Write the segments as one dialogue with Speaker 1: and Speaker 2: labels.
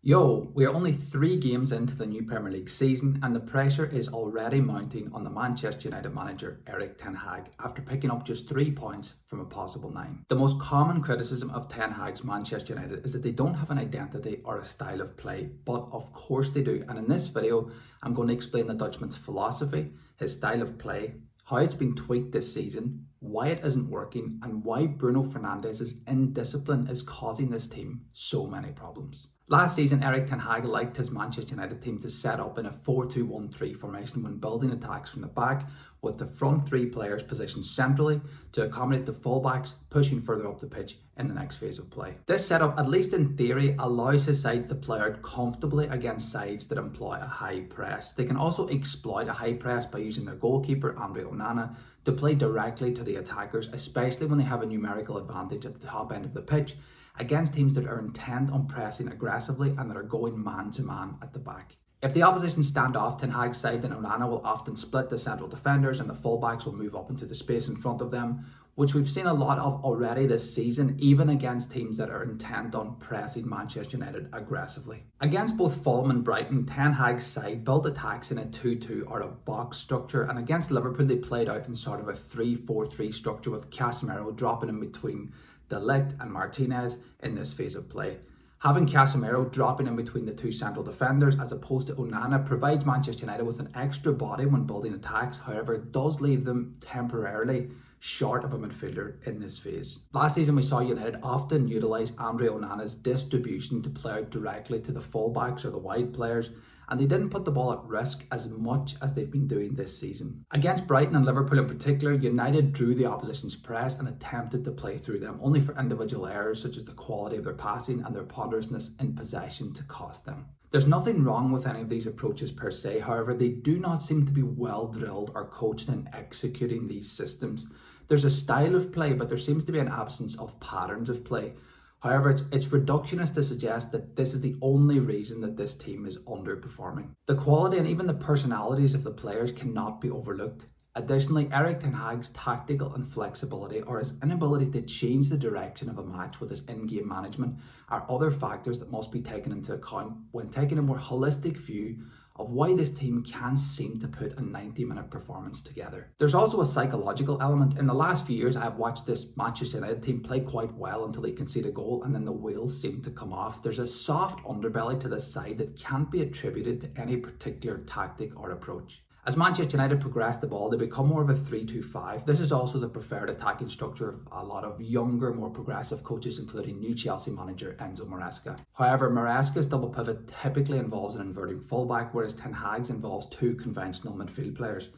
Speaker 1: Yo, we are only 3 games into the new Premier League season and the pressure is already mounting on the Manchester United manager Erik Ten Hag after picking up just 3 points from a possible 9. The most common criticism of Ten Hag's Manchester United is that they don't have an identity or a style of play, but of course they do. And in this video, I'm going to explain the Dutchman's philosophy, his style of play, how it's been tweaked this season, why it isn't working, and why Bruno Fernandes's indiscipline is causing this team so many problems. Last season, Erik Ten Hag liked his Manchester United team to set up in a 4-2-1-3 formation when building attacks from the back, with the front 3 players positioned centrally to accommodate the fullbacks pushing further up the pitch in the next phase of play. This setup, at least in theory, allows his side to play out comfortably against sides that employ a high press. They can also exploit a high press by using their goalkeeper, Andre Onana, to play directly to the attackers, especially when they have a numerical advantage at the top end of the pitch, against teams that are intent on pressing aggressively and that are going man-to-man at the back. If the opposition stand off Ten Hag's side, then Onana will often split the central defenders and the fullbacks will move up into the space in front of them, which we've seen a lot of already this season, even against teams that are intent on pressing Manchester United aggressively. Against both Fulham and Brighton, Ten Hag's side built attacks in a 2-2 or a box structure, and against Liverpool they played out in sort of a 3-4-3 structure with Casemiro dropping in between De Ligt and Martinez in this phase of play. Having Casemiro dropping in between the 2 central defenders as opposed to Onana provides Manchester United with an extra body when building attacks. However, it does leave them temporarily short of a midfielder in this phase. Last season we saw United often utilise Andre Onana's distribution to play out directly to the fullbacks or the wide players, and they didn't put the ball at risk as much as they've been doing this season. Against Brighton and Liverpool in particular, United drew the opposition's press and attempted to play through them, only for individual errors such as the quality of their passing and their ponderousness in possession to cost them. There's nothing wrong with any of these approaches per se, however, they do not seem to be well drilled or coached in executing these systems. There's a style of play, but there seems to be an absence of patterns of play. However, it's reductionist to suggest that this is the only reason that this team is underperforming. The quality and even the personalities of the players cannot be overlooked. Additionally, Erik Ten Hag's tactical inflexibility or his inability to change the direction of a match with his in-game management are other factors that must be taken into account when taking a more holistic view of why this team can't seem to put a 90-minute performance together. There's also a psychological element. In the last few years, I've watched this Manchester United team play quite well until they concede a goal and then the wheels seem to come off. There's a soft underbelly to this side that can't be attributed to any particular tactic or approach. As Manchester United progress the ball, they become more of a 3-2-5. This is also the preferred attacking structure of a lot of younger, more progressive coaches, including new Chelsea manager Enzo Maresca. However, Maresca's double pivot typically involves an inverting fullback, whereas Ten Hag's involves 2 conventional midfield players.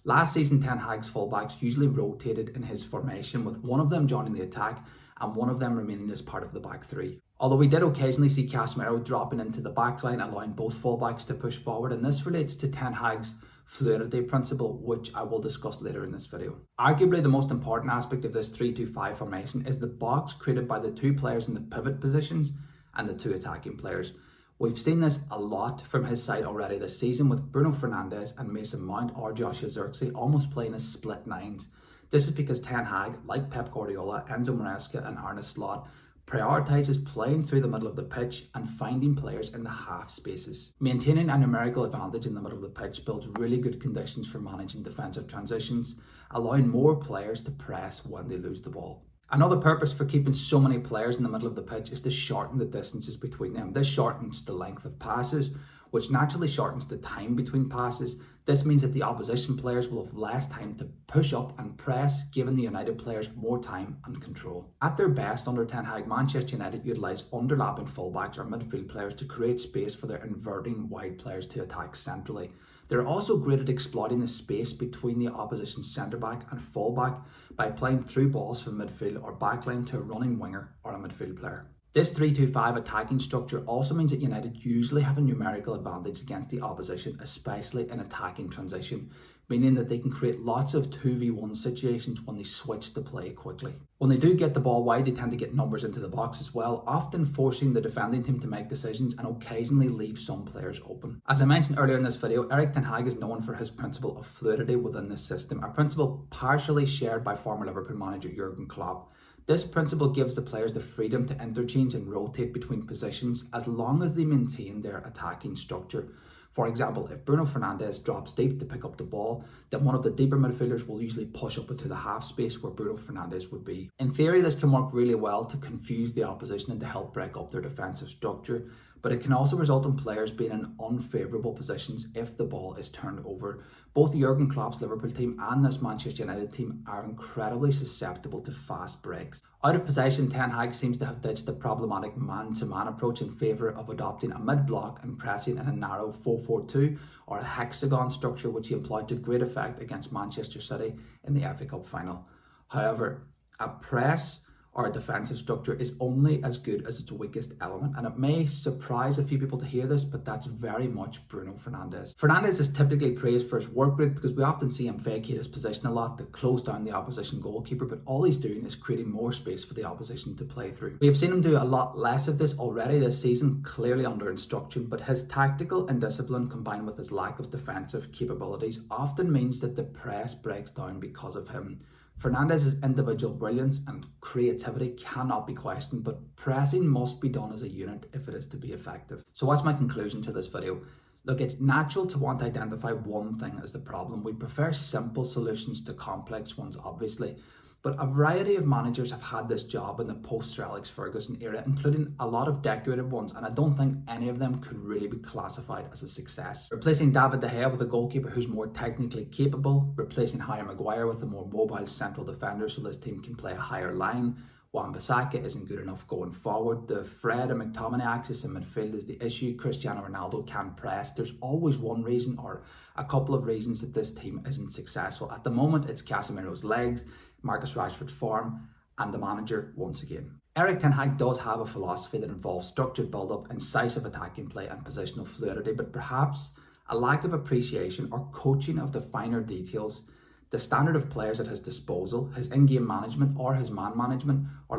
Speaker 1: Last season, Ten Hag's fullbacks usually rotated in his formation, with one of them joining the attack and one of them remaining as part of the back 3. Although we did occasionally see Casemiro dropping into the backline, allowing both fullbacks to push forward, and this relates to Ten Hag's fluidity principle, which I will discuss later in this video. Arguably the most important aspect of this 3-2-5 formation is the box created by the 2 players in the pivot positions and the 2 attacking players. We've seen this a lot from his side already this season, with Bruno Fernandes and Mason Mount or Joshua Zirkzee almost playing as split 9s. This is because Ten Hag, like Pep Guardiola, Enzo Maresca and Arne Slot, prioritises playing through the middle of the pitch and finding players in the half spaces. Maintaining a numerical advantage in the middle of the pitch builds really good conditions for managing defensive transitions, allowing more players to press when they lose the ball. Another purpose for keeping so many players in the middle of the pitch is to shorten the distances between them. This shortens the length of passes, which naturally shortens the time between passes. This means that the opposition players will have less time to push up and press, giving the United players more time and control. At their best under Ten Hag, Manchester United utilise underlapping fullbacks or midfield players to create space for their inverting wide players to attack centrally. They're also great at exploiting the space between the opposition centre-back and full-back by playing through balls from midfield or backline to a running winger or a midfield player. This 3-2-5 attacking structure also means that United usually have a numerical advantage against the opposition, especially in attacking transition, meaning that they can create lots of 2v1 situations when they switch to play quickly. When they do get the ball wide, they tend to get numbers into the box as well, often forcing the defending team to make decisions and occasionally leave some players open. As I mentioned earlier in this video, Erik Ten Hag is known for his principle of fluidity within this system, a principle partially shared by former Liverpool manager Jurgen Klopp. This principle gives the players the freedom to interchange and rotate between positions as long as they maintain their attacking structure. For example, if Bruno Fernandes drops deep to pick up the ball, then one of the deeper midfielders will usually push up into the half space where Bruno Fernandes would be. In theory, this can work really well to confuse the opposition and to help break up their defensive structure, but it can also result in players being in unfavourable positions if the ball is turned over. Both Jurgen Klopp's Liverpool team and this Manchester United team are incredibly susceptible to fast breaks. Out of possession, Ten Hag seems to have ditched the problematic man-to-man approach in favour of adopting a mid-block and pressing in a narrow 4-4-2 or a hexagon structure, which he employed to great effect against Manchester City in the FA Cup final. However, a press or a defensive structure is only as good as its weakest element, and it may surprise a few people to hear this, but that's very much Bruno Fernandes. Fernandes is typically praised for his work rate because we often see him vacate his position a lot to close down the opposition goalkeeper, but all he's doing is creating more space for the opposition to play through. We have seen him do a lot less of this already this season, clearly under instruction, but his tactical indiscipline combined with his lack of defensive capabilities often means that the press breaks down because of him. Fernandes' individual brilliance and creativity cannot be questioned, but pressing must be done as a unit if it is to be effective. So what's my conclusion to this video? Look, it's natural to want to identify one thing as the problem. We prefer simple solutions to complex ones, obviously. But a variety of managers have had this job in the post-Sir Alex Ferguson era, including a lot of decorated ones, and I don't think any of them could really be classified as a success. Replacing David De Gea with a goalkeeper who's more technically capable, replacing Harry Maguire with a more mobile central defender so this team can play a higher line. Wan-Bissaka isn't good enough going forward. The Fred and McTominay axis in midfield is the issue. Cristiano Ronaldo can't press. There's always one reason or a couple of reasons that this team isn't successful. At the moment, it's Casemiro's legs, Marcus Rashford's form, and the manager once again. Erik ten Hag does have a philosophy that involves structured build-up, incisive attacking play and positional fluidity, but perhaps a lack of appreciation or coaching of the finer details, the standard of players at his disposal, his in-game management or his man management, or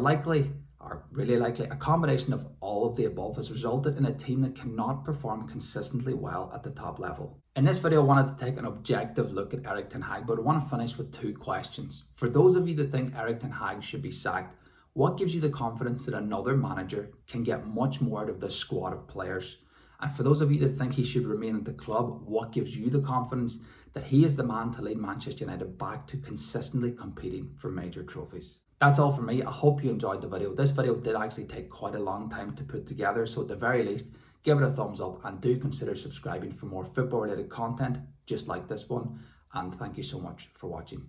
Speaker 1: really likely a combination of all of the above has resulted in a team that cannot perform consistently well at the top level. In this video, I wanted to take an objective look at Erik ten Hag, but I want to finish with two questions. For those of you that think Erik ten Hag should be sacked, what gives you the confidence that another manager can get much more out of this squad of players? And for those of you that think he should remain at the club, what gives you the confidence that he is the man to lead Manchester United back to consistently competing for major trophies? That's all from me. I hope you enjoyed the video. This video did actually take quite a long time to put together, so at the very least, give it a thumbs up and do consider subscribing for more football related content just like this one. And thank you so much for watching.